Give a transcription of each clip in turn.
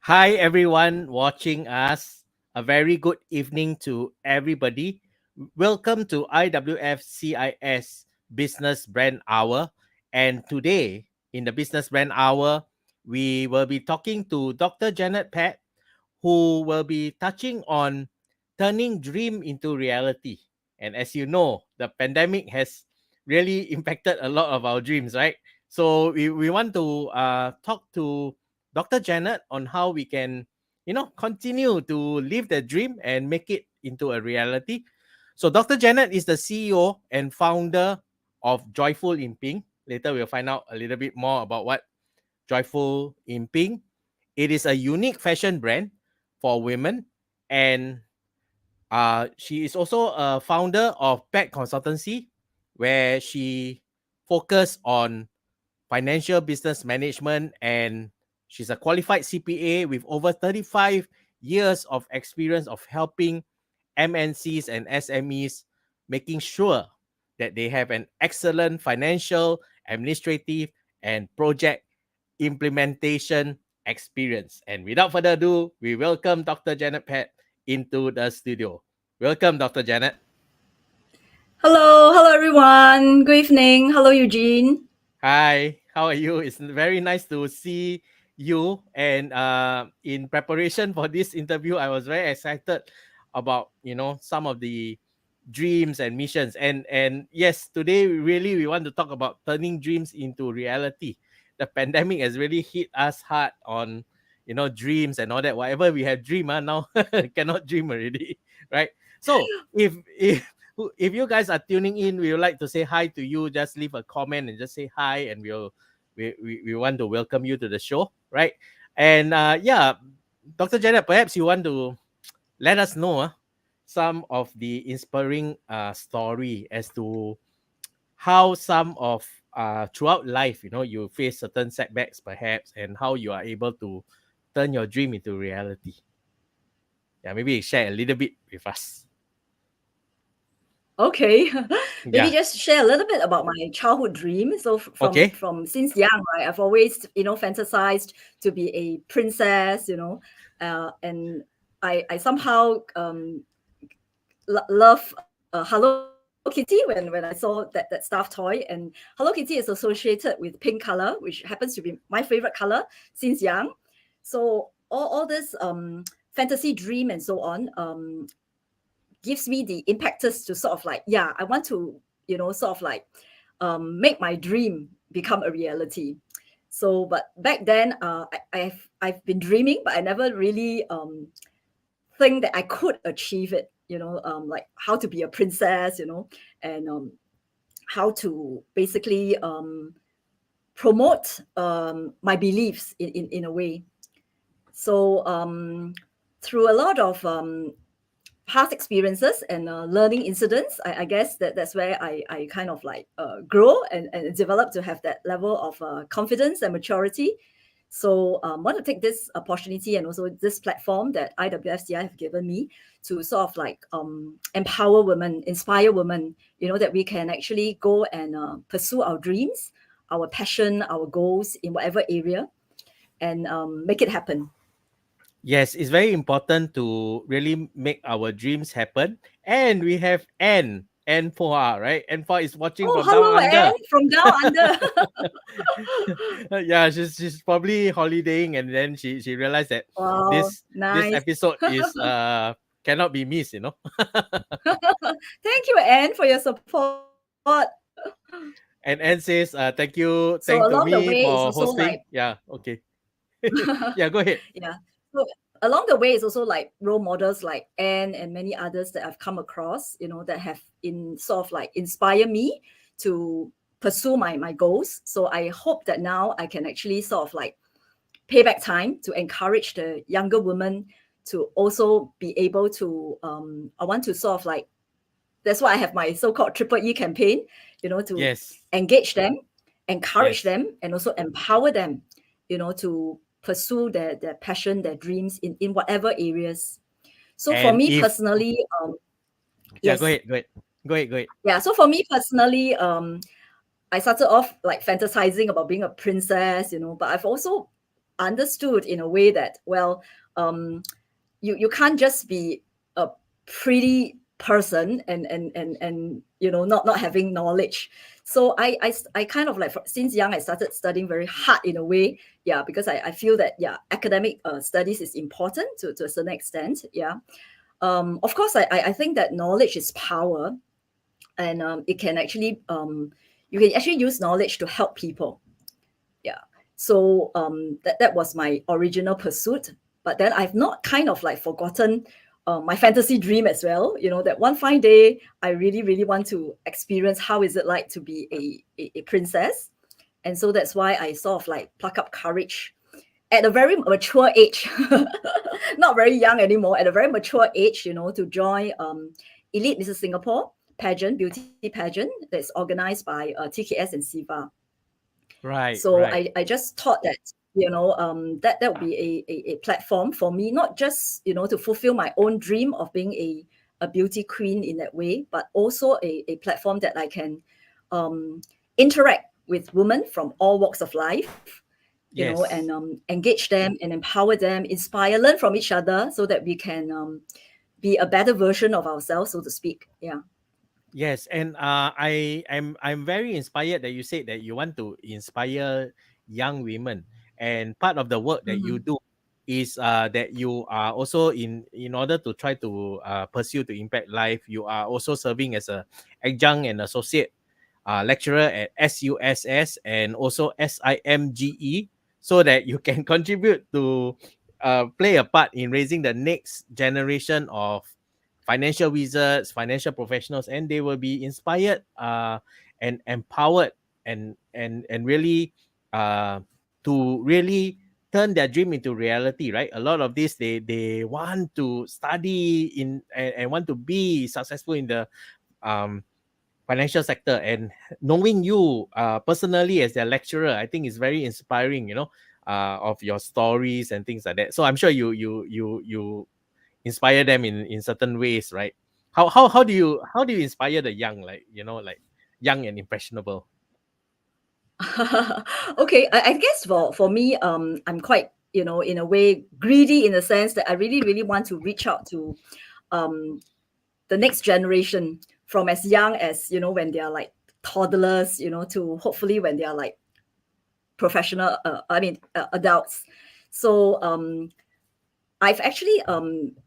Hi, everyone watching us. A very good evening to everybody. Welcome to IWFCIS Business Brand Hour. And today, in the Business Brand Hour, we will be talking to Dr. Janet Patt, who will be touching on turning dream into reality. And as you know, the pandemic has really impacted a lot of our dreams, right? So we want to talk to Dr. Janet on how we can, continue to live the dream and make it into a reality. So Dr. Janet is the CEO and founder of Joyful in Pink. Later we'll find out a little bit more about what Joyful in Pink. It is a unique fashion brand for women, and she is also a founder of Patt Consultancy, where she focus on financial business management, and she's a qualified CPA with over 35 years of experience of helping MNCs and SMEs, making sure that they have an excellent financial, administrative, and project implementation experience. And without further ado, we welcome Dr. Janet Patt into the studio. Welcome, Dr. Janet. Hello everyone. Good evening. Hello, Eugene. Hi, how are you? It's very nice to see you. And in preparation for this interview, I was very excited about some of the dreams and missions. And yes, today we want to talk about turning dreams into reality. The pandemic has really hit us hard on dreams and all that. Whatever we have dream, now cannot dream already, right? So if you guys are tuning in, we would like to say hi to you. Just leave a comment and just say hi, and we want to welcome you to the show, right? And yeah, Dr. Janet, perhaps you want to let us know some of the inspiring story as to how some of throughout life, you face certain setbacks perhaps, and how you are able to turn your dream into reality. Yeah, maybe share a little bit with us. Okay, maybe Yeah. just share a little bit about my childhood dream. So Okay. from since young, right, I've always fantasized to be a princess. And I somehow love Hello Kitty when I saw that stuffed toy. And Hello Kitty is associated with pink color, which happens to be my favorite color since young. So all this fantasy dream and so on gives me the impetus to sort of like, yeah, I want to, sort of like make my dream become a reality. So, but back then, I've been dreaming, but I never really think that I could achieve it. Like how to be a princess, and how to basically promote my beliefs in a way. So through a lot of past experiences and learning incidents, I guess that's where I kind of like grow and develop to have that level of confidence and maturity. So want to take this opportunity and also this platform that IWFCI have given me to sort of like empower women, inspire women, that we can actually go and pursue our dreams, our passion, our goals in whatever area, and make it happen. Yes, it's very important to really make our dreams happen. And we have Anne Poa, right? Anne Poa is watching Oh, from down hello, under. Anne, from down under. Yeah, she's probably holidaying, and then she realized that Wow, this nice. episode is cannot be missed, Thank you, Anne, for your support. And Anne says, So thank to along the me way, it's for also hosting. like, Yeah, okay. Yeah, go ahead. yeah. So along the way, it's also like role models like Anne and many others that I've come across, that have in sort of like inspire me to pursue my goals. So I hope that now I can actually sort of like pay back time to encourage the younger women to also be able to. I want to sort of like, that's why I have my so-called Triple E campaign, to Yes, engage them, encourage yes. them, and also empower them, to pursue their passion, their dreams in whatever areas. So for And me if personally, yeah, go yes, ahead, go ahead. Go ahead, go ahead. yeah. So for me personally, I started off like fantasizing about being a princess, but I've also understood in a way that, well, you can't just be a pretty person and not having knowledge. So I kind of like, since young I started studying very hard in a way, because I feel that academic studies is important to a certain extent. Of course I think that knowledge is power, and it can actually you can actually use knowledge to help people. So that was my original pursuit. But then I've not kind of like forgotten my fantasy dream as well. That one fine day I really, really want to experience how is it like to be a princess. And so that's why I sort of like pluck up courage at a very mature age, not very young anymore, at a very mature age, to join Elite Mrs. Singapore pageant, beauty pageant that's organized by TKS and SIVA. Right, So right. I just thought that, that would be a platform for me, not just, to fulfill my own dream of being a beauty queen in that way, but also a platform that I can interact with women from all walks of life, Yes. and engage them and empower them, inspire, learn from each other, so that we can be a better version of ourselves, so to speak. Yes, and I'm very inspired that you said that you want to inspire young women, and part of the work that you Mm-hmm. do is that you are also in order to try to pursue to impact life. You are also serving as a adjunct and associate lecturer at SUSS and also SIMGE, so that you can contribute to play a part in raising the next generation of financial wizards, financial professionals, and they will be inspired and empowered and really to really turn their dream into reality, right? A lot of this, they want to study in and want to be successful in the um financial sector, and knowing you personally as their lecturer, I think is very inspiring, of your stories and things like that. So I'm sure you inspire them in certain ways, right? How do you inspire the young, like like young and impressionable? Okay, I guess for me, I'm quite, in a way greedy, in the sense that I really, really want to reach out to um, the next generation, from as young as, when they are like toddlers, to hopefully when they are like professional, adults. So I've actually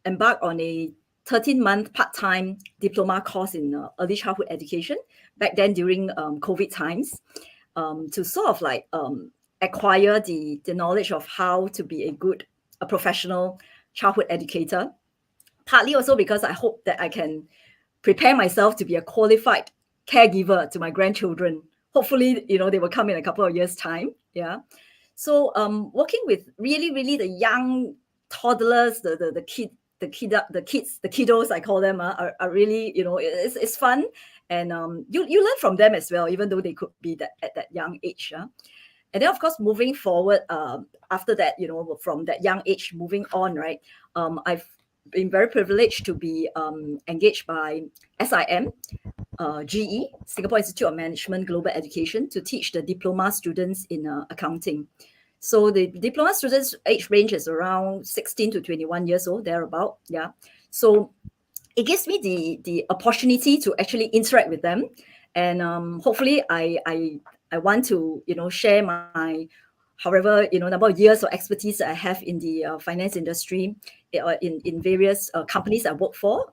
embarked on a 13-month part-time diploma course in early childhood education back then during COVID times, to sort of like acquire the knowledge of how to be a professional childhood educator. Partly also because I hope that I can prepare myself to be a qualified caregiver to my grandchildren. Hopefully, they will come in a couple of years' time. So working with really, really the young toddlers, the kiddos, I call them, are really, it's fun. And you learn from them as well, even though they could be at that young age. And then, of course, moving forward, after that, from that young age, moving on, right? I've been very privileged to be engaged by SIM, GE, Singapore Institute of Management Global Education, to teach the diploma students in accounting. So the diploma students' age range is around 16 to 21 years old, thereabout. So it gives me the opportunity to actually interact with them, and hopefully I want to share my however number of years of expertise that I have in the finance industry, in various companies I work for,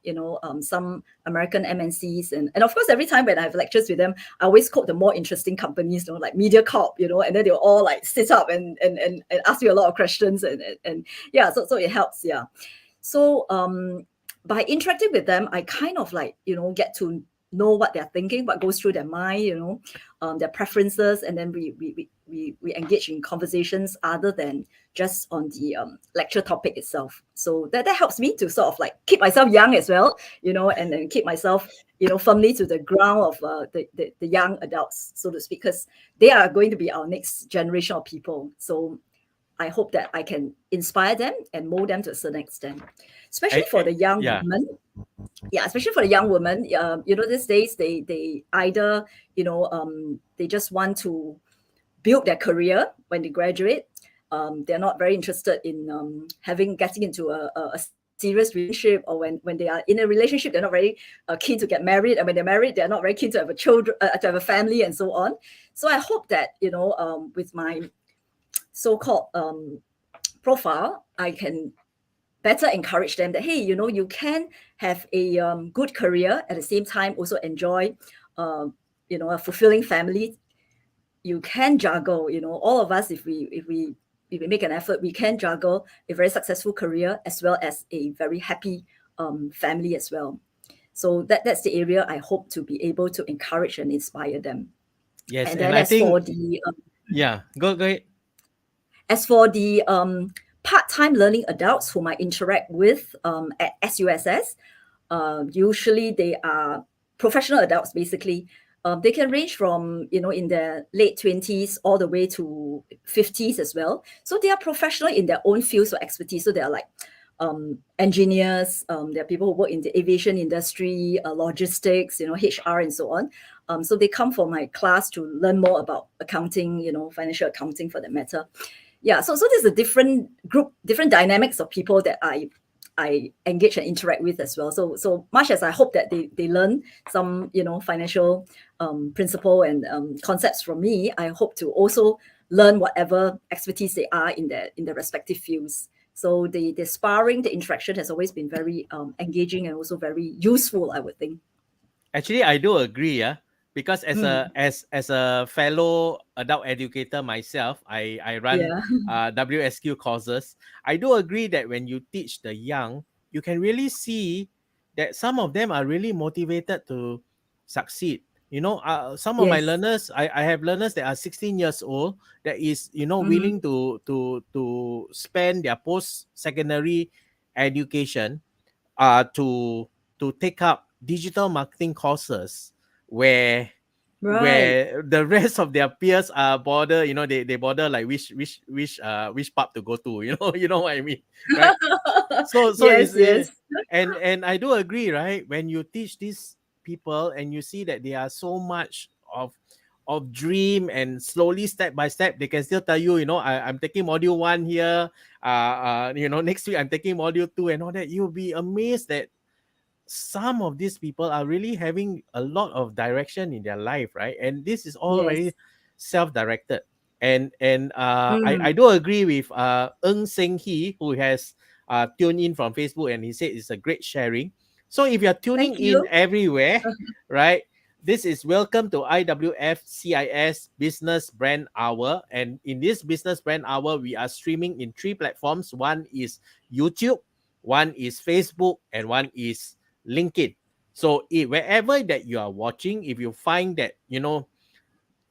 some American MNCs, and of course every time when I have lectures with them, I always quote the more interesting companies, like MediaCorp, and then they'll all like sit up and ask me a lot of questions, and so it helps. So by interacting with them, I kind of like get to know what they're thinking, what goes through their mind, their preferences, and then we engage in conversations other than just on the lecture topic itself. So that helps me to sort of like keep myself young as well, and then keep myself firmly to the ground of the young adults, so to speak, because they are going to be our next generation of people. So I hope that I can inspire them and mold them to a certain extent, especially for the young Yeah. women. Especially for the young women, these days they either they just want to build their career when they graduate, they're not very interested in getting into a serious relationship, or when they are in a relationship, they're not very keen to get married, and when they're married, they're not very keen to have to have a family, and so on. So I hope that with my so-called profile, I can better encourage them that, hey, you can have a good career at the same time, also enjoy a fulfilling family. You can juggle, all of us, if we make an effort, we can juggle a very successful career as well as a very happy family as well. So that's the area I hope to be able to encourage and inspire them. Yes, And and then I think go ahead. as for the part-time learning adults whom I interact with at SUSS, usually they are professional adults, basically. They can range from, in their late 20s all the way to 50s as well. So they are professional in their own fields of expertise. So they are like engineers, there are people who work in the aviation industry, logistics, HR and so on. So they come for my class to learn more about accounting, financial accounting for that matter. Yeah, so there's a different group, different dynamics of people that I engage and interact with as well. So much as I hope that they learn some financial principle and concepts from me, I hope to also learn whatever expertise they are in their respective fields. So the sparring, the interaction has always been very engaging and also very useful, I would think. Actually, I do agree, yeah. Because as a fellow adult educator myself, I run Yeah. WSQ courses. I do agree that when you teach the young, you can really see that some of them are really motivated to succeed. Some of my Yes. learners, I have learners that are 16 years old that is Mm-hmm. willing to spend their post secondary education to take up digital marketing courses where Right. the rest of their peers are bother, they bother like which pub to go to, you know what I mean, right? So Yes, it's yes. and I do agree, right? When you teach these people and you see that they are so much of dream, and slowly step by step they can still tell you, I'm taking module 1 here, next week I'm taking module 2 and all that. You'll be amazed that some of these people are really having a lot of direction in their life, right? And this is all Yes. very self-directed. I Mm. do agree with Ng Seng Hee, who has tuned in from Facebook, and he said it's a great sharing. So if you're tuning Thank in you. everywhere, right? This is welcome to IWFCIS Business Brand Hour. And in this Business Brand Hour, we are streaming in 3 platforms. One is YouTube, one is Facebook, and one is LinkedIn. So wherever that you are watching, if you find that,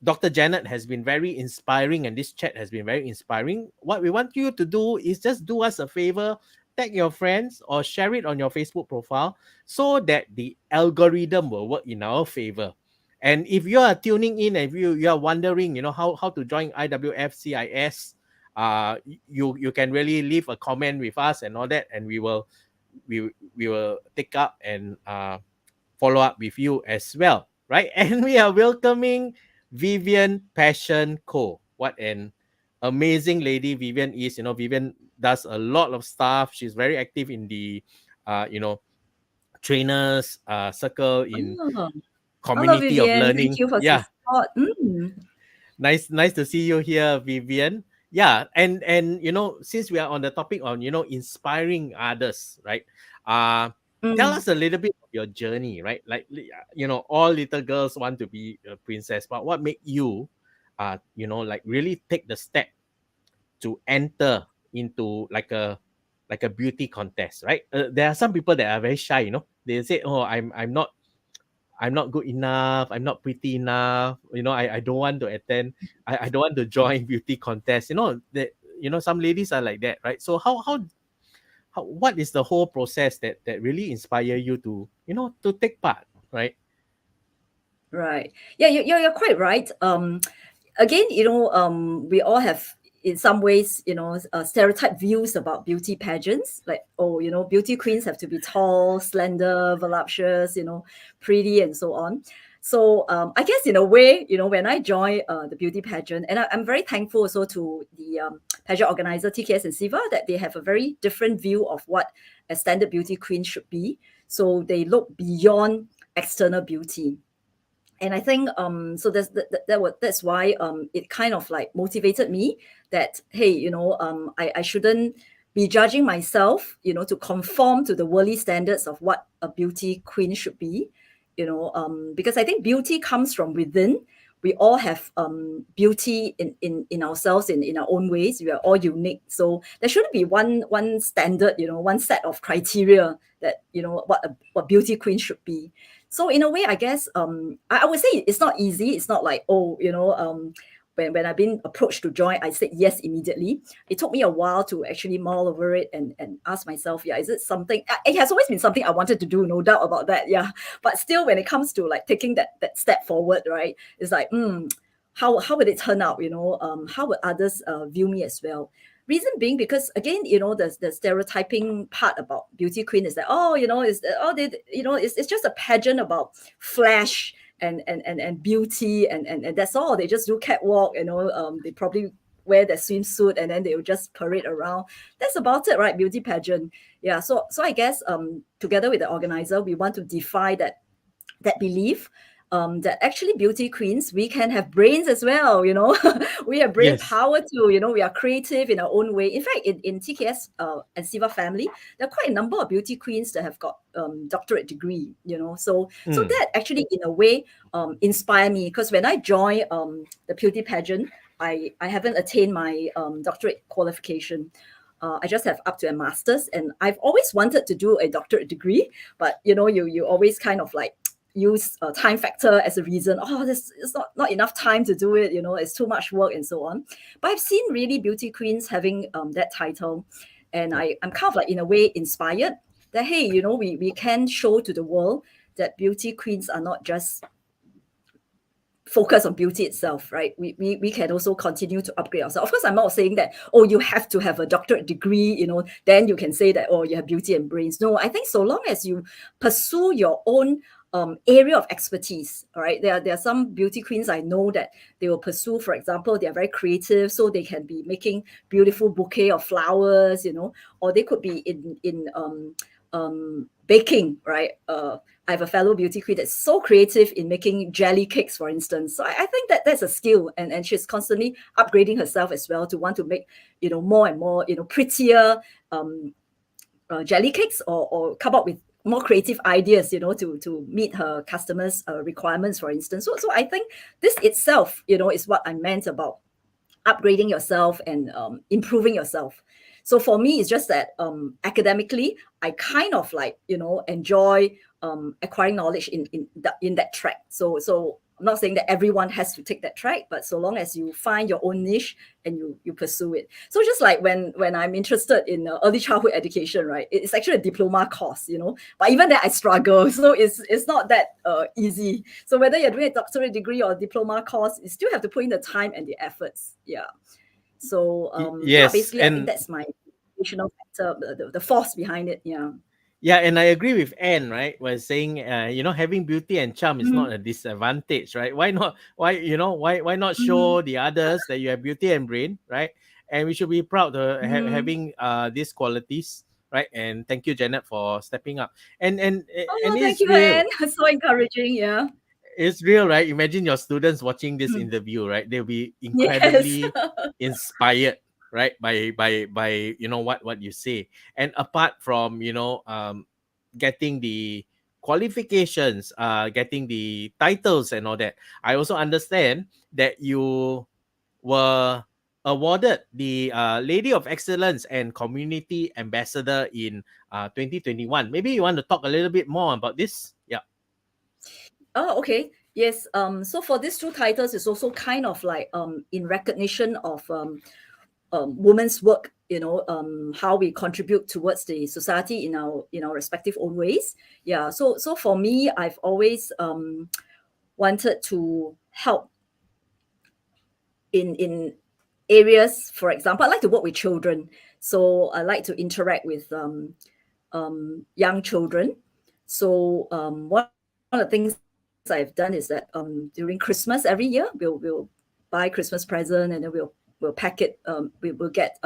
Dr. Janet has been very inspiring and this chat has been very inspiring, what we want you to do is just do us a favor, tag your friends or share it on your Facebook profile so that the algorithm will work in our favor. And if you are tuning in and if you are wondering, how to join IWFCIS, you can really leave a comment with us and all that, and we will take up and follow up with you as well, right? And we are welcoming Vivian Passion Co. What an amazing lady Vivian is. Vivian does a lot of stuff. She's very active in the, trainers circle in Oh, hello, community of Vivian. Thank learning. you for the Yeah, support. Mm. nice to see you here, Vivian. Yeah, and since we are on the topic on inspiring others, right? Tell Mm. us a little bit of your journey, right? Like all little girls want to be a princess, but what made you like really take the step to enter into like a beauty contest, right? There are some people that are very shy, they say, oh, I'm not good enough. I'm not pretty enough. I don't want to attend. I don't want to join beauty contest. That some ladies are like that, right? So what is the whole process that really inspire you to to take part, right? Right. Yeah, you're quite right. Again, we all have, in some ways, stereotype views about beauty pageants. Like, oh, beauty queens have to be tall, slender, voluptuous, pretty, and so on. So I guess in a way, when I joined the beauty pageant, and I'm very thankful also to the pageant organizer TKS and SIVA that they have a very different view of what a standard beauty queen should be. So they look beyond external beauty. And I think so that's why it kind of like motivated me that, hey, I shouldn't be judging myself, to conform to the worldly standards of what a beauty queen should be, because I think beauty comes from within. We all have beauty in ourselves in our own ways. We are all unique, so there shouldn't be one standard, one set of criteria that what beauty queen should be. So in a way, I guess I would say it's not easy. It's not like, when I've been approached to join, I said yes immediately. It took me a while to actually mull over it and ask myself, is it something? It has always been something I wanted to do, no doubt about that, yeah. But still, when it comes to like taking that step forward, right, it's like, how would it turn out? How would others view me as well? Reason being, because again, the stereotyping part about beauty queen is that, it's just a pageant about flash and beauty and that's all. They just do catwalk, they probably wear their swimsuit and then they will just parade around. That's about it, right? Beauty pageant. Yeah. So I guess together with the organizer, we want to defy that belief, that actually beauty queens, we can have brains as well, we have brain Yes. power too, we are creative in our own way. In fact, in TKS and SIVA family, there are quite a number of beauty queens that have got doctorate degree, so that actually in a way inspired me, because when I joined the beauty pageant, I haven't attained my doctorate qualification. I just have up to a master's, and I've always wanted to do a doctorate degree, but you always kind of like use a time factor as a reason. This is not enough time to do it, it's too much work and so on. But I've seen really beauty queens having that title, and I'm kind of like in a way inspired that, hey, we can show to the world that beauty queens are not just focus on beauty itself, right? We can also continue to upgrade ourselves. Of course, I'm not saying that, you have to have a doctorate degree, then you can say that, you have beauty and brains. No, I think so long as you pursue your own area of expertise, all right? There are some beauty queens I know that they will pursue, for example, they are very creative, so they can be making beautiful bouquet of flowers, or they could be in baking, right? I have a fellow beauty queen that's so creative in making jelly cakes, for instance. So I think that's a skill, and she's constantly upgrading herself as well to want to make, more and more, prettier jelly cakes, or come up with more creative ideas, to meet her customers' requirements, for instance. So I think this itself, is what I meant about upgrading yourself and improving yourself. So for me, it's just that academically, I kind of like, enjoy acquiring knowledge in that track. So I'm not saying that everyone has to take that track, but so long as you find your own niche and you pursue it. So just like when I'm interested in early childhood education, right? It's actually a diploma course, but even that I struggle. So it's not that easy. So whether you're doing a doctorate degree or a diploma course, you still have to put in the time and the efforts. Yeah. So Yes, basically, I think and that's my motivational factor, the force behind it. Yeah. yeah, and I agree with Anne, right? Was saying, having beauty and charm is Mhm. not a disadvantage, right? Why not? Why not show the others that you have beauty and brain, right? And we should be proud of Mhm. having these qualities, right? And thank you, Janet, for stepping up. And Oh, thank it's you, real. Anne. So encouraging. Yeah. It's real, right? Imagine your students watching this Mm. interview, right? They'll be Yes. incredibly inspired, right? By what you say. And apart from getting the qualifications, getting the titles and all that, I also understand that you were awarded the Lady of Excellence and Community Ambassador in 2021. Maybe you want to talk a little bit more about this? Yeah. Oh, okay. Yes. So for these two titles, it's also kind of like in recognition of women's work, how we contribute towards the society in our respective own ways. Yeah. So for me, I've always wanted to help in areas. For example, I like to work with children, so I like to interact with young children. So one of the things I've done is that during Christmas every year we'll buy Christmas present, and then we'll pack it. We will get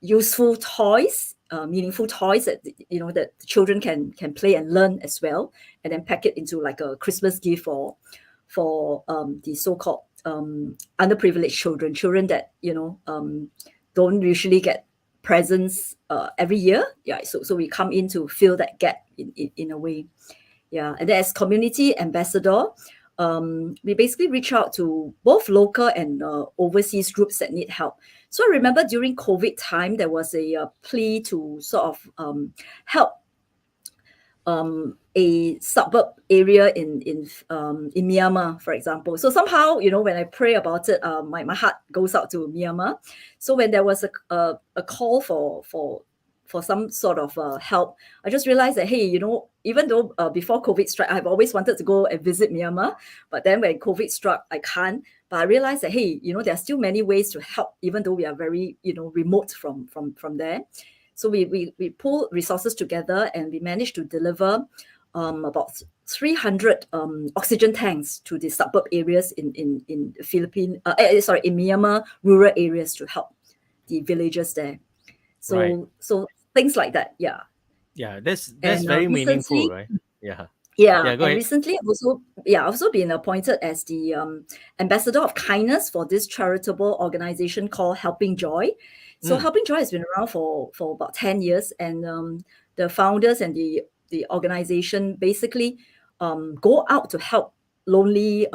useful toys, meaningful toys that that the children can play and learn as well, and then pack it into like a Christmas gift for the so-called underprivileged children that don't usually get presents every year. Yeah, so we come in to fill that gap in a way. Yeah, and then as community ambassador, we basically reach out to both local and overseas groups that need help. So I remember during COVID time, there was a plea to sort of help a suburb area in Myanmar, for example. So somehow, when I pray about it, my heart goes out to Myanmar. So when there was a call for some sort of help, I just realized that, hey, even though before COVID struck, I've always wanted to go and visit Myanmar, but then when COVID struck, I can't. But I realized that, hey, there are still many ways to help, even though we are very, remote from there. So we pull resources together, and we managed to deliver about 300 oxygen tanks to the suburb areas in Myanmar rural areas to help the villagers there. So Right. so things like that, yeah. Yeah, that's And very meaningful, recently, right? Yeah. yeah, Yeah, go and ahead. recently I've also been appointed as the ambassador of kindness for this charitable organization called Helping Joy. So Mm, Helping Joy has been around for about 10 years, and the founders and the organization basically go out to help lonely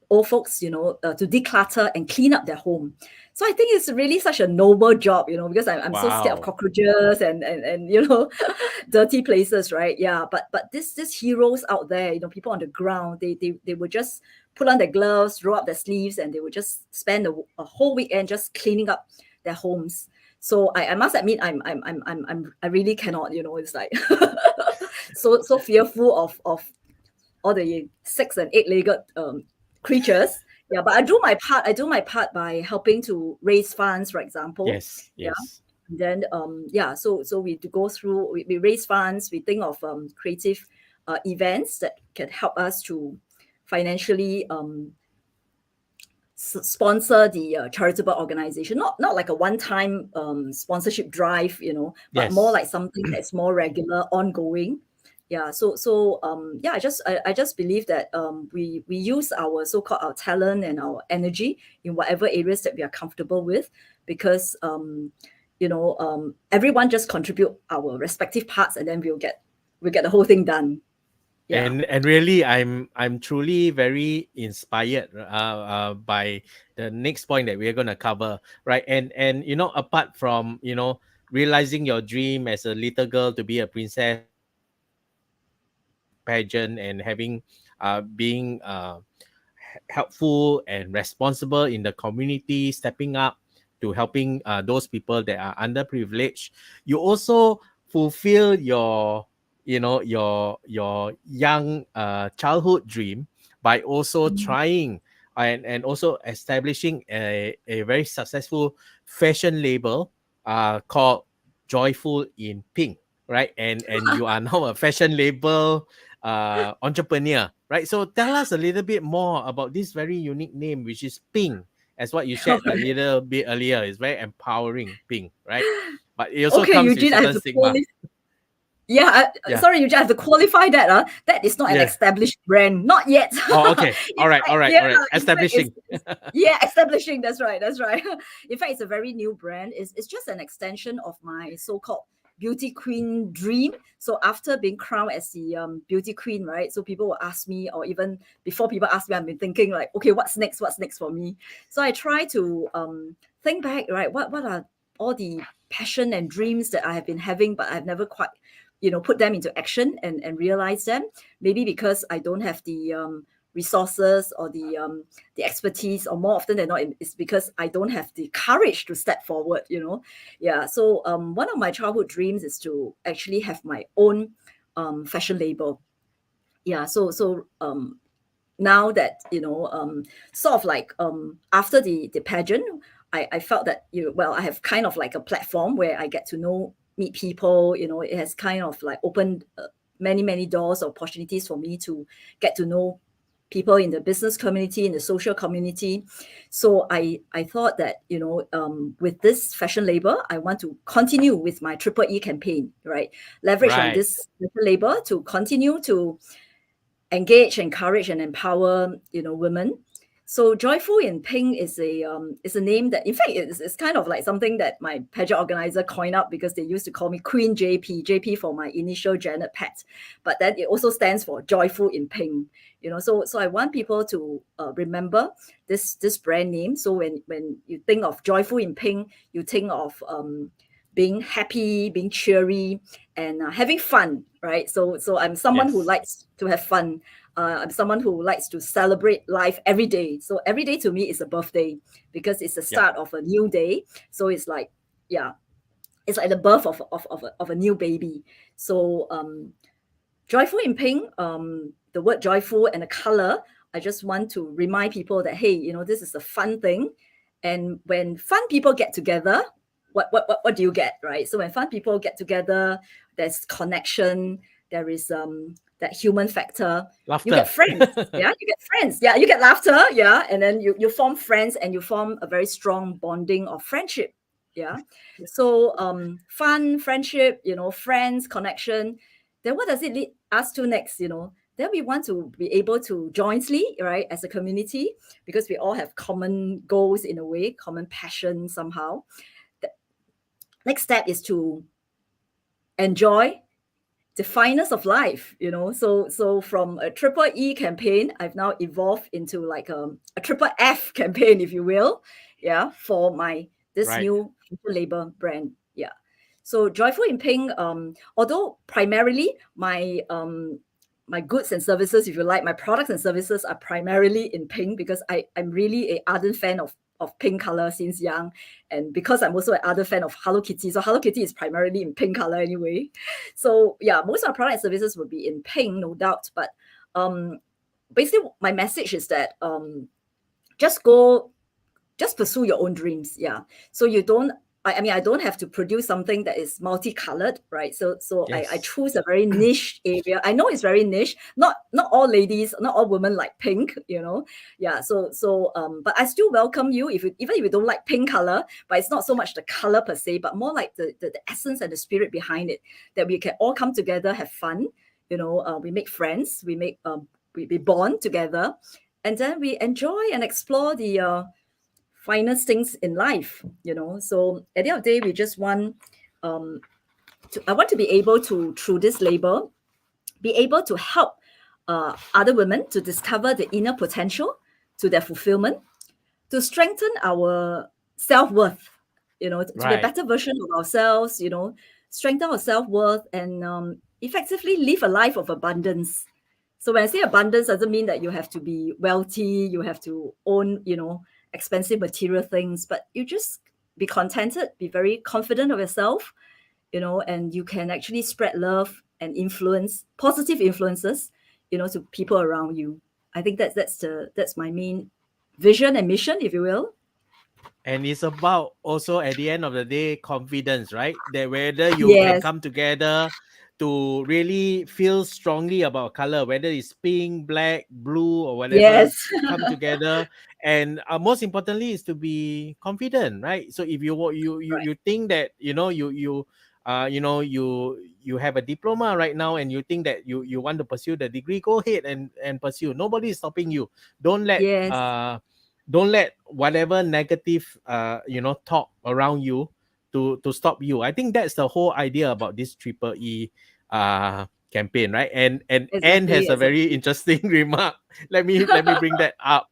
old folks, to declutter and clean up their home. So I think it's really such a noble job, because I'm so scared of wow. cockroaches and dirty places, right? Yeah, but this heroes out there, people on the ground, they would just put on their gloves, roll up their sleeves, and they would just spend a whole weekend just cleaning up their homes. So I must admit, I really cannot, it's like so fearful of all the 6 and 8-legged creatures. Yeah, but I do my part. I do my part by helping to raise funds, for example. Yes, Yeah. yes. And then so we go through. We raise funds. We think of creative events that can help us to financially sponsor the charitable organization. Not like a one-time sponsorship drive, but more Yes. like something that's more regular, ongoing. Yeah, yeah, I just believe that we use our so-called our talent and our energy in whatever areas that we are comfortable with, because everyone just contribute our respective parts, and then we'll get the whole thing done. Yeah. And really, I'm truly very inspired by the next point that we're gonna cover, right? And apart from realizing your dream as a little girl to be a princess and participating in the pageant and having being helpful and responsible in the community, stepping up to helping those people that are underprivileged, you also fulfill your your young childhood dream by also Mhm. trying and also establishing a very successful fashion label called Joyful in Pink, right? And you are now a fashion label entrepreneur, right? So tell us a little bit more about this very unique name, which is Pink, as what you shared a little bit earlier. It's very empowering, Pink, right? But it also Okay, comes with Eugene, I have certain to stigma. Yeah, Yeah. sorry, Eugene, I have to qualify that. That is not an Yeah. established brand, not yet. Oh, okay. In All right. fact, All right. yeah, All right. in fact, Establishing. yeah, establishing. That's right. That's right. In fact, it's a very new brand. It's just an extension of my so-called beauty queen dream. So after being crowned as the beauty queen, right? So people will ask me, or even before people ask me, I've been thinking like, okay, what's next? What's next for me? So I try to think back, right? What are all the passion and dreams that I have been having, but I've never quite put them into action and realize them. Maybe because I don't have the resources or the expertise, or more often than not, it's because I don't have the courage to step forward. Yeah. So one of my childhood dreams is to actually have my own fashion label. Yeah. So now that sort of like after the pageant, I felt that I have kind of like a platform where I get to meet people. It has kind of like opened many doors of opportunities for me to get to know people in the business community, in the social community. So I thought that, with this fashion label, I want to continue with my Triple E campaign, right? Leverage on Right. this label to continue to engage, encourage, and empower, women. So Joyful in Pink is a name that, in fact, it's kind of like something that my pageant organizer coined up, because they used to call me Queen JP for my initial Janet Patt, but then it also stands for Joyful in Pink. So I want people to remember this brand name. So when you think of Joyful in Pink, you think of being happy, being cheery, and having fun, right? So I'm someone who Yes. likes to have fun. I'm someone who likes to celebrate life every day. So every day to me is a birthday, because it's the Yep. start of a new day. So it's like, yeah, it's like the birth of a new baby. So Joyful in Pink, the word joyful and the color, I just want to remind people that, hey, this is a fun thing. And when fun people get together, what do you get, right? So when fun people get together, there's connection, there is that human factor. You Laughter. get friends, yeah, you get friends, yeah, you get laughter, yeah, and then you form friends, and you form a very strong bonding of friendship, yeah. So fun, friendship, friends, connection. Then what does it lead us to next? Then we want to be able to jointly, right, as a community, because we all have common goals in a way, common passion somehow. The next step is to enjoy the finest of life. So from a Triple E campaign, I've now evolved into like a Triple F campaign, if you will, yeah, for this Right. new label brand. Yeah. So Joyful in Pink, although primarily my goods and services, if you like, my products and services are primarily in pink, because I'm really a ardent fan of pink color since young. And because I'm also an ardent fan of Hello Kitty, so Hello Kitty is primarily in pink color anyway. So yeah, most of our product and services will be in pink, no doubt. But basically my message is that just pursue your own dreams. Yeah. So you don't, I mean, I don't have to produce something that is multicolored, right? So I Yes. choose a very niche area. I know it's very niche. Not all ladies, not all women like pink, Yeah. So but I still welcome you, even if you don't like pink color, but it's not so much the color per se, but more like the essence and the spirit behind it, that we can all come together, have fun. We make friends, we bond together, and then we enjoy and explore the finest things in life. So at the end of the day, we just want I want to be able to, through this label, be able to help other women to discover the inner potential, to their fulfillment, to strengthen our self-worth, to be a Right. better version of ourselves, strengthen our self-worth, and effectively live a life of abundance. So when I say abundance, doesn't mean that you have to be wealthy, you have to own, expensive material things, but you just be contented, be very confident of yourself, and you can actually spread love and influence, positive influences, to people around you. I think that's my main vision and mission, if you will. And it's about also at the end of the day, confidence, right? That whether you can Yes, come together to really feel strongly about color, whether it's pink, black, blue, or whatever, yes, come together. And most importantly is to be confident, right? So if you right. think that you have a diploma right now, and you think that you want to pursue the degree, go ahead and pursue. Nobody is stopping you. Don't let Yes, whatever negative talk around you to stop you. I think that's the whole idea about this Triple E campaign, right? And Anne exactly, has a very exactly. interesting remark. Let me bring that up.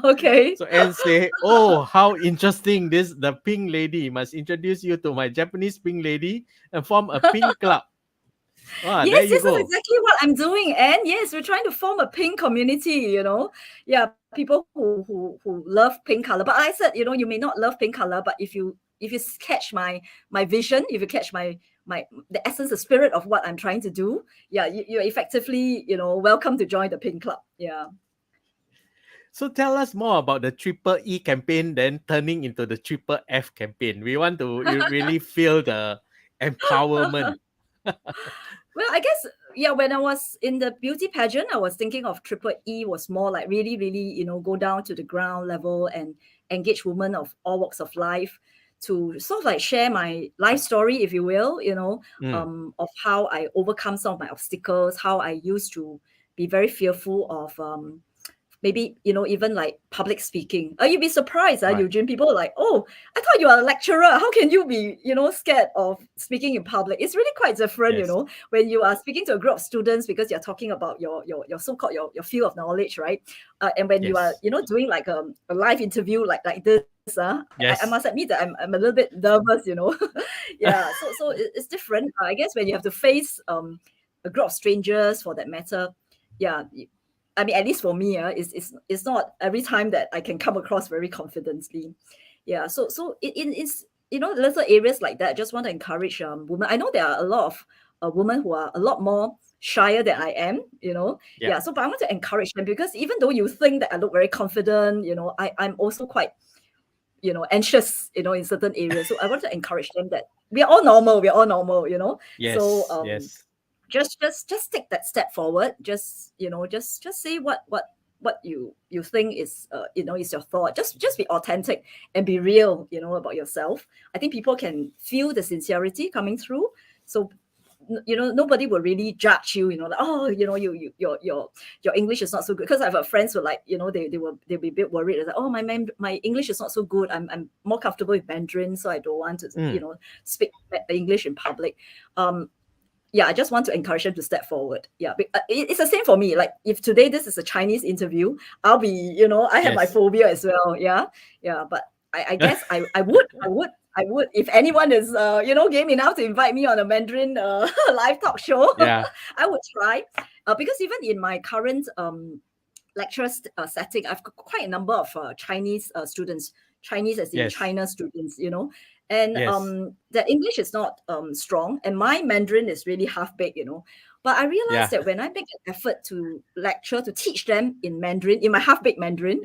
Okay. So Anne say, "Oh, how interesting! The pink lady must introduce you to my Japanese pink lady and form a pink club." Ah, there Yes, you yes, that's go. exactly what I'm doing. And yes, we're trying to form a pink community. Yeah, people who love pink color. But I said, you may not love pink color, but if you catch my vision, if you catch my the essence, the spirit of what I'm trying to do, yeah, you're effectively, welcome to join the pink club. Yeah. So tell us more about the Triple E campaign, then turning into the Triple F campaign. We want to really feel the empowerment. Well, I guess, yeah, when I was in the beauty pageant, I was thinking of triple E was more like really, really, go down to the ground level and engage women of all walks of life to sort of like share my life story, if you will, of how I overcome some of my obstacles, how I used to be very fearful of maybe even like public speaking. You'd be surprised, Right. Eugene. People are like, oh, I thought you are a lecturer, how can you be scared of speaking in public? It's really quite different, Yes. when you are speaking to a group of students, because you're talking about your so-called your field of knowledge, right? And when you are Yes. doing like a live interview like this, I Yes. must admit that I'm a little bit nervous, yeah. So it's different. I guess when you have to face a group of strangers, for that matter, yeah. I mean, at least for me, it's not every time that I can come across very confidently. Yeah. So it's little areas like that. I just want to encourage women. I know there are a lot of women who are a lot more shyer than I am. Yeah. Yeah. So, but I want to encourage them, because even though you think that I look very confident, I'm also quite anxious, in certain areas. So I want to encourage them that we are all normal. We are all normal. So Yes. Yes. just take that step forward. Just just say what you think is is your thought. Just be authentic and be real, about yourself. I think people can feel the sincerity coming through. So nobody will really judge you, like, oh, your English is not so good. Because I have friends who, like, they'll be a bit worried, like, oh, my English is not so good. I'm more comfortable with Mandarin, so I don't want to speak English in public. Yeah, I just want to encourage them to step forward. Yeah, it's the same for me. Like, if today this is a Chinese interview, I'll be, I have my Yes. phobia as well. Yeah, yeah. But I guess I would, if anyone is, game enough to invite me on a Mandarin live talk show, Yeah. I would try. Because even in my current lecture setting, I've got quite a number of Chinese students, Chinese as in Yes. China students, and Yes. their English is not strong, and my Mandarin is really half baked, But I realized Yeah. that when I make an effort to lecture, to teach them in Mandarin, in my half baked Mandarin,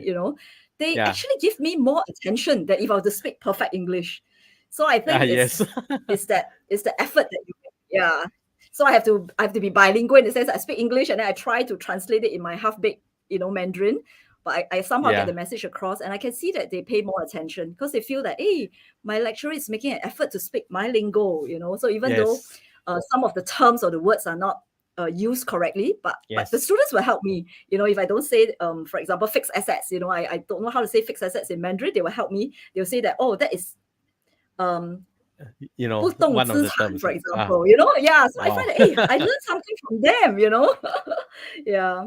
they Yeah. actually give me more attention than if I were to speak perfect English. So I Ah, think yes. it's the effort that you make. Yeah. So I have to be bilingual, in the sense I speak English and then I try to translate it in my half baked, Mandarin. But I somehow get Yeah. the message across, and I can see that they pay more attention, because they feel that, hey, my lecturer is making an effort to speak my lingo, So even though Yes. some of the terms or the words are not used correctly, but the Yes. students will help me. If I don't say, for example, fixed assets, I don't know how to say fixed assets in Mandarin, they will help me. They'll say that, oh, that is um One of the 不动资产, terms. for Ah. example, Yeah. So I Wow. find that, hey, I learned something from them, Yeah.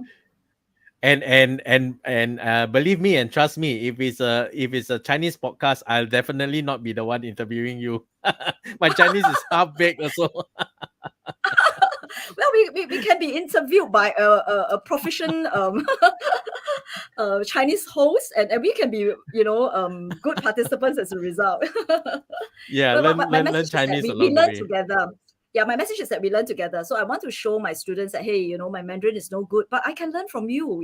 And believe me and trust me, if it's a Chinese podcast, I'll definitely not be the one interviewing you. My Chinese is half baked also. Well, we can be interviewed by a proficient Chinese host, and we can be, good participants as a result. Yeah, Well, my learn message is that Chinese we along the learn way. together. Yeah, my message is that we learn together. So I want to show my students that, hey, my Mandarin is no good, but I can learn from you,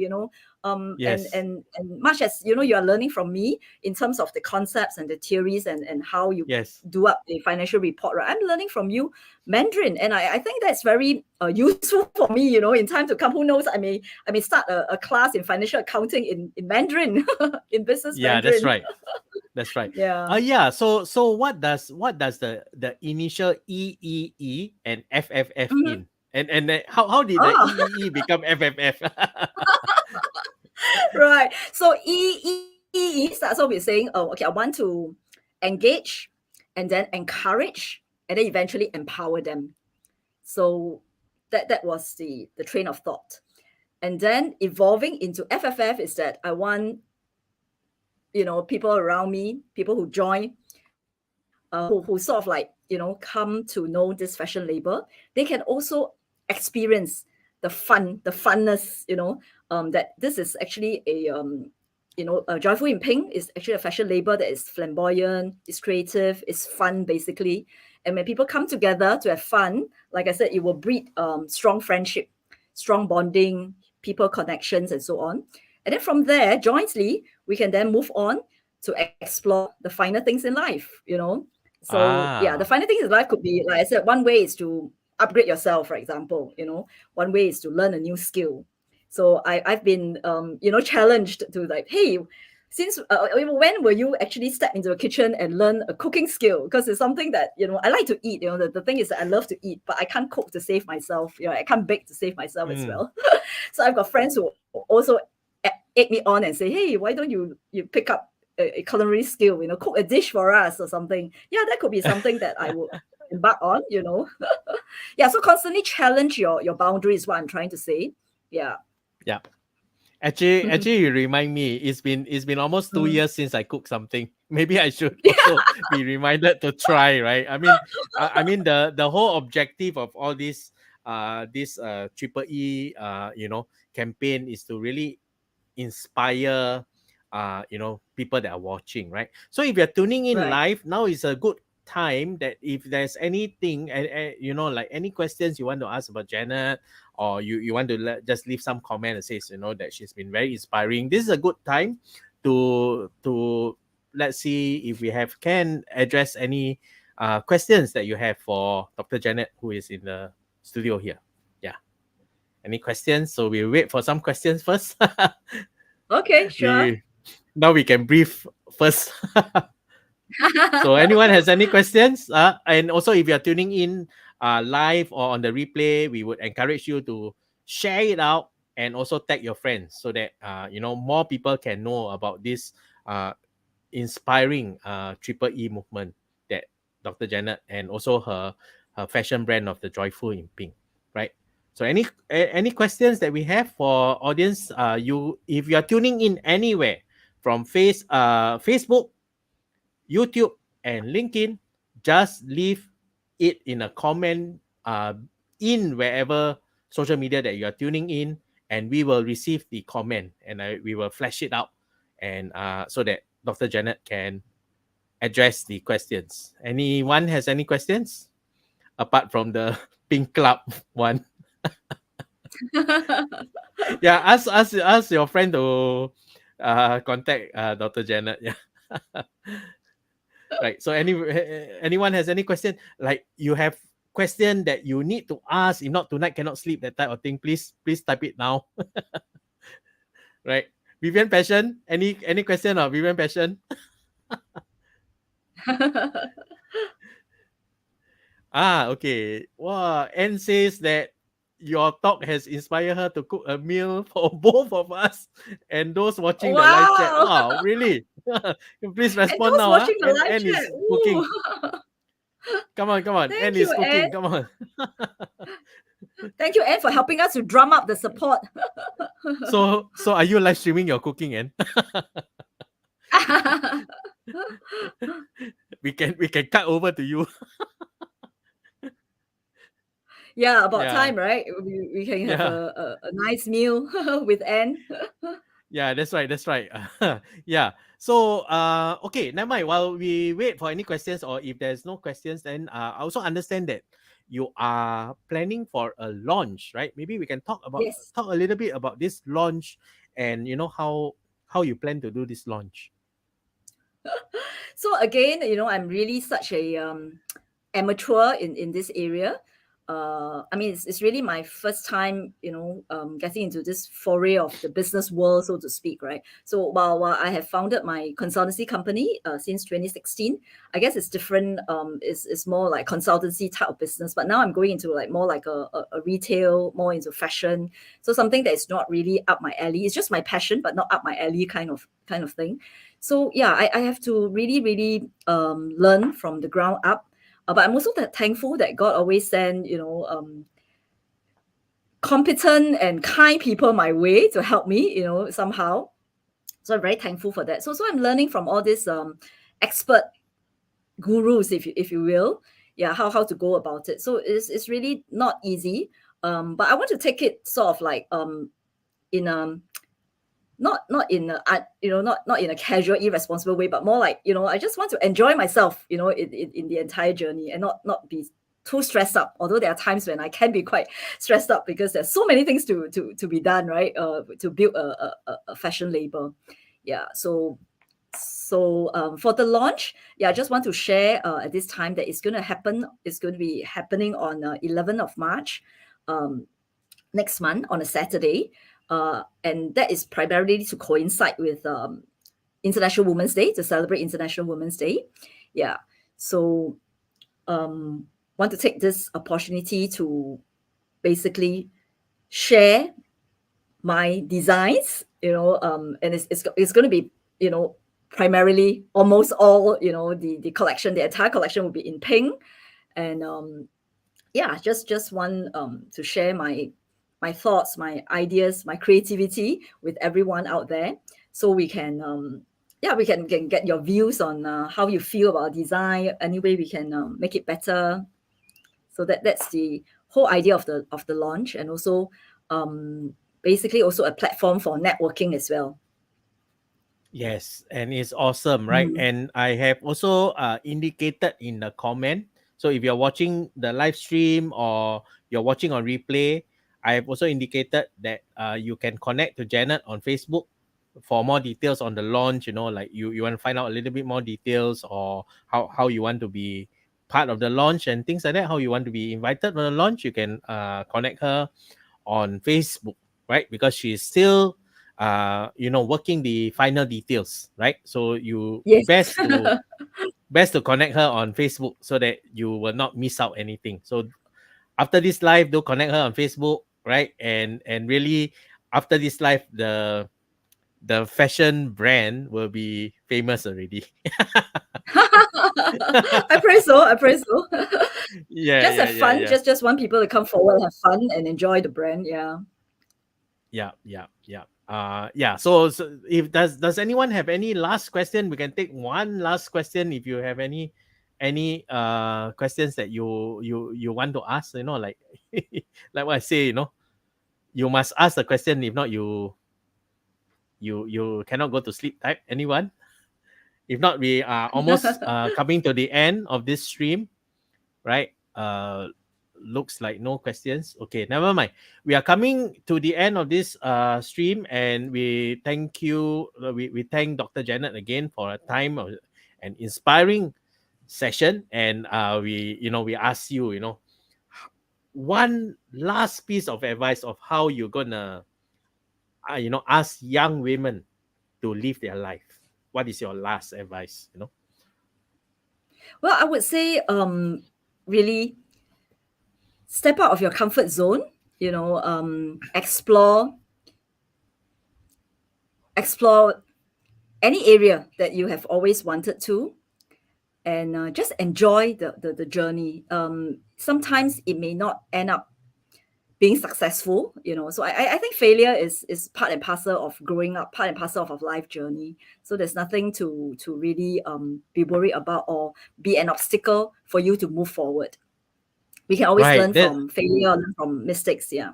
and Yes. and much as you are learning from me in terms of the concepts and the theories, and how you Yes. do up a financial report, right? I'm learning from you Mandarin, and I think that's very useful for me, in time to come. Who knows? I may start a class in financial accounting in Mandarin, in business Yeah, that's Mandarin. right. That's right. Yeah. Yeah. So what does the initial EEE and FFF Mhm. in? And then how did the Ah, EEE become FFF? right. So E starts off with saying, oh, okay, I want to engage, and then encourage, and then eventually empower them. So that was the train of thought. And then evolving into FFF is that I want, people around me, people who join, who sort of like, come to know this fashion label, they can also experience the funness, that this is actually a Joyful in Pink is actually a fashion label that is flamboyant, is creative, is fun, basically. And when people come together to have fun, like I said, it will breed strong friendship, strong bonding, people connections, and so on. And then from there, jointly, we can then move on to explore the finer things in life. So yeah, the Ah. finer things in life could be, like I said, one way is to upgrade yourself, for example. One way is to learn a new skill. So I've been challenged to like, hey, since when will you actually step into a kitchen and learn a cooking skill? Because it's something that I like to eat. The thing is that I love to eat, but I can't cook to save myself. I can't bake to save myself as well. So I've got friends who also egg me on and say, hey, why don't you pick up a culinary skill? Cook a dish for us or something. Yeah, that could be something that I would embark on. Yeah, so constantly challenge your boundaries. What I'm trying to say. Yeah. Actually, you remind me. It's been almost 2 years since I cooked something. Maybe I should also be reminded to try. Right? I mean, the whole objective of all this Triple E campaign is to really inspire people that are watching, right? So if you're tuning in Right. live, now is a good time that if there's anything like any questions you want to ask about Janet, or you want to just leave some comment that says that she's been very inspiring, this is a good time to let's see if we can address any questions that you have for Dr. Janet, who is in the studio here. Yeah, any questions? So we'll wait for some questions first. Okay, sure. Now we can brief first. So anyone has any questions? And also if you're tuning in live or on the replay, we would encourage you to share it out and also tag your friends so that more people can know about this inspiring Triple E movement that Dr. Janet and also her fashion brand of the Joyful in Pink, right? So any questions that we have for audience? If you are tuning in anywhere from Facebook, YouTube, and LinkedIn, just leave it in a comment in wherever social media that you are tuning in, and we will receive the comment and we will flash it out, and so that Dr. Janet can address the questions. Anyone has any questions apart from the Pink Club one? Yeah, ask your friend to contact Dr. Janet. Yeah. Right. So anyone has any question? Like you have question that you need to ask, if not tonight cannot sleep, that type of thing, please type it now. Right. Vivian Passion, any question of Vivian Passion? Okay. Wow. Anne says that your talk has inspired her to cook a meal for both of us and those watching the live chat. Wow, really? Please And respond those now. watching the live Anne chat. is cooking. Come on. Anne Thank is you, cooking. Anne. Come on. Thank you, Anne, for helping us to drum up the support. So are you live streaming your cooking, Anne? we can cut over to you. Yeah, about time, right? We can have a nice meal with Anne. Yeah, that's right. Yeah. So okay, never mind. While we wait for any questions, or if there's no questions, then I also understand that you are planning for a launch, right? Maybe we can talk Yes. a little bit about this launch, and how you plan to do this launch. So again, I'm really such a amateur in this area. I mean, it's really my first time, getting into this foray of the business world, so to speak, right? So while I have founded my consultancy company since 2016, I guess it's different. It's more like consultancy type of business, but now I'm going into like more like a retail, more into fashion. So something that is not really up my alley. It's just my passion, but not up my alley kind of thing. So yeah, I have to really learn from the ground up. But I'm also that thankful that God always send, competent and kind people my way to help me, somehow. So I'm very thankful for that. So I'm learning from all these expert gurus, if you will, yeah, how to go about it. So it's really not easy. But I want to take it sort of like in not in a not in a casual irresponsible way, but more like I just want to enjoy myself in the entire journey, and not be too stressed up, although there are times when I can be quite stressed up because there's so many things to be done, right? To build a fashion label. Yeah, so So for the launch, yeah, I just want to share at this time that it's going to happen. It's going to be happening on 11th of March, um, next month on a Saturday, and that is primarily to coincide with International Women's Day, to celebrate International Women's Day. Yeah, so want to take this opportunity to basically share my designs, and it's going to be, primarily almost all, the collection, the entire collection will be in pink. And yeah, just want to share my thoughts, my ideas, my creativity with everyone out there, so we can yeah, we can get your views on how you feel about design. Any way we can make it better. So that's the whole idea of the launch, and also basically also a platform for networking as well. Yes, and it's awesome, right? Mm. And I have also indicated in the comment. So if you're watching the live stream or you're watching on replay, I have also indicated that you can connect to Janet on Facebook for more details on the launch. Like you want to find out a little bit more details, or how you want to be part of the launch and things like that, how you want to be invited for the launch. You can connect her on Facebook, right? Because she's still working the final details, right? So you Yes. best to connect her on Facebook so that you will not miss out anything. So after this live, do connect her on Facebook, right? And really, after this live, the fashion brand will be famous already. I pray so. I pray so. Yeah, Just yeah, have yeah, fun. yeah. Just want people to come forward, have fun, and enjoy the brand. Yeah. Yeah, yeah, yeah. Yeah. So if does anyone have any last question? We can take one last question if you have any questions that you want to ask. Like like what I say. You must ask the question. If not, you cannot go to sleep. Type anyone. If not, we are almost coming to the end of this stream, right? Looks like no questions. Okay, never mind. We are coming to the end of this stream, and we thank you. We thank Dr. Janet again for a time of an inspiring session, and we ask you, one last piece of advice of how you're gonna ask young women to live their life. What is your last advice? Well, I would say really step out of your comfort zone. Explore any area that you have always wanted to, and just enjoy the journey. Sometimes it may not end up being successful, so I think failure is part and parcel of growing up, part and parcel of life journey. So there's nothing to really be worried about or be an obstacle for you to move forward. We can always Right. learn from failure, learn from mistakes. Yeah.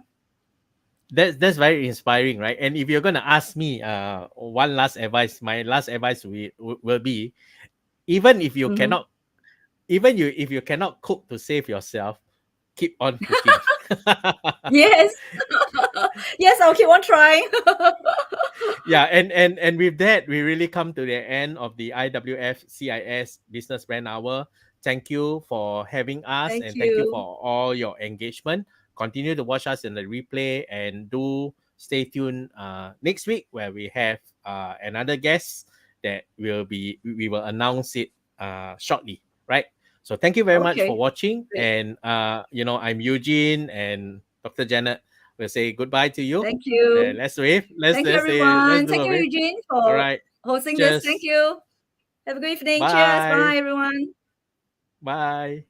That's very inspiring, right? And if you're gonna ask me one last advice, my last advice will be, even if you Mm-hmm. cannot if you cannot cook to save yourself, keep on cooking. Yes. Yes, I'll keep on trying. Yeah, and with that, we really come to the end of the IWFCIS Business Brand Hour. Thank you for having us, Thank and thank you for you. all your engagement. Continue to watch us in the replay, and do stay tuned next week, where we have another guest that we will announce it shortly, right? So thank you very much for Okay, watching, great. and I'm Eugene, and Dr. Janet will say goodbye to you. Thank you. Let's wave. Let's Thank you, let's say let's everyone. do Thank a you, wave. Eugene, All for right. hosting this. Thank Cheers. you. Have a good evening. Cheers. Bye. Bye, everyone. Bye.